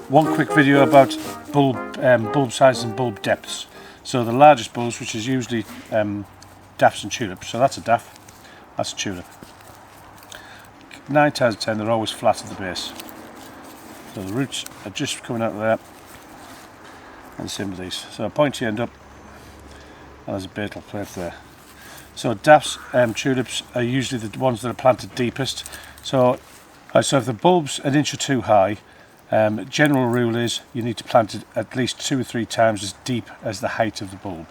One quick video about bulb sizes and bulb depths. So the largest bulbs, which is usually daffs and tulips, so that's a daff, that's a tulip. 9 times out of 10 they're always flat at the base. So the roots are just coming out of there, and the same with these. So a pointy end up, and there's a beetle plate there. So daffs, tulips are usually the ones that are planted deepest. So if the bulb's an inch or two high, general rule is you need to plant it at least 2 or 3 times as deep as the height of the bulb.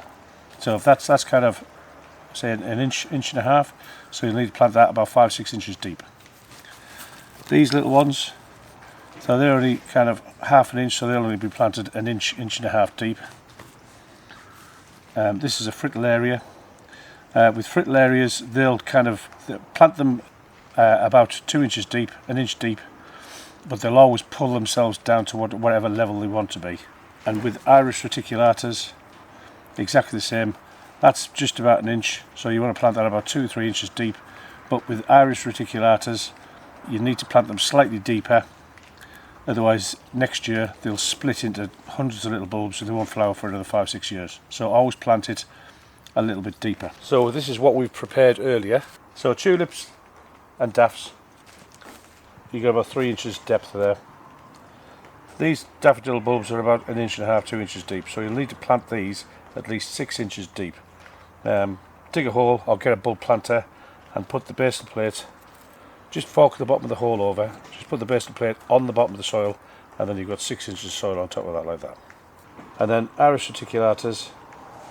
So if that's kind of, say, an inch and a half, so you'll need to plant that about 5-6 inches deep. These little ones, so they're only kind of half an inch, so they'll only be planted an inch and a half deep. This is a fritillaria. With fritillarias, they'll plant them about 2 inches deep, an inch deep, but they'll always pull themselves down to whatever level they want to be. And with Iris reticulatas, exactly the same. That's just about an inch, so you want to plant that about 2 or 3 inches deep. But with Iris reticulatas, you need to plant them slightly deeper, otherwise next year they'll split into hundreds of little bulbs and they won't flower for another 5-6 years. So always plant it a little bit deeper. So this is what we've prepared earlier. So tulips and daffs, you got about 3 inches depth there. These daffodil bulbs are about 1.5 inches, 2 inches deep, so you'll need to plant these at least 6 inches deep. Dig a hole or get a bulb planter and put the basin plate, just fork the bottom of the hole over, just put the basin plate on the bottom of the soil, and then you've got 6 inches of soil on top of that, like that. And then Iris reticulatas,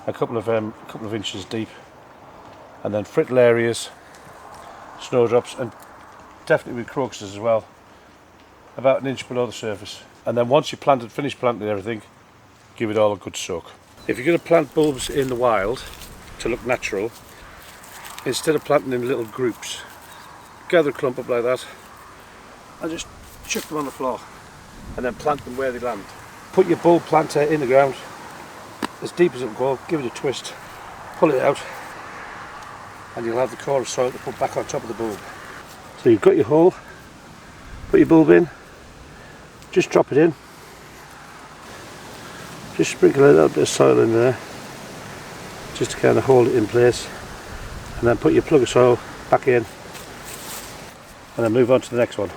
a couple of inches deep, and then fritillarias, snowdrops, and definitely with crocuses as well, about 1 inch below the surface. And then once you finish planting everything, give it all a good soak. If you're going to plant bulbs in the wild to look natural, instead of planting in little groups, gather a clump up like that and just chuck them on the floor and then plant them where they land. Put your bulb planter in the ground as deep as it will go, give it a twist, pull it out, and you'll have the core of soil to put back on top of the bulb. So you've got your hole, put your bulb in, just drop it in, just sprinkle a little bit of soil in there just to kind of hold it in place, and then put your plug of soil back in and then move on to the next one.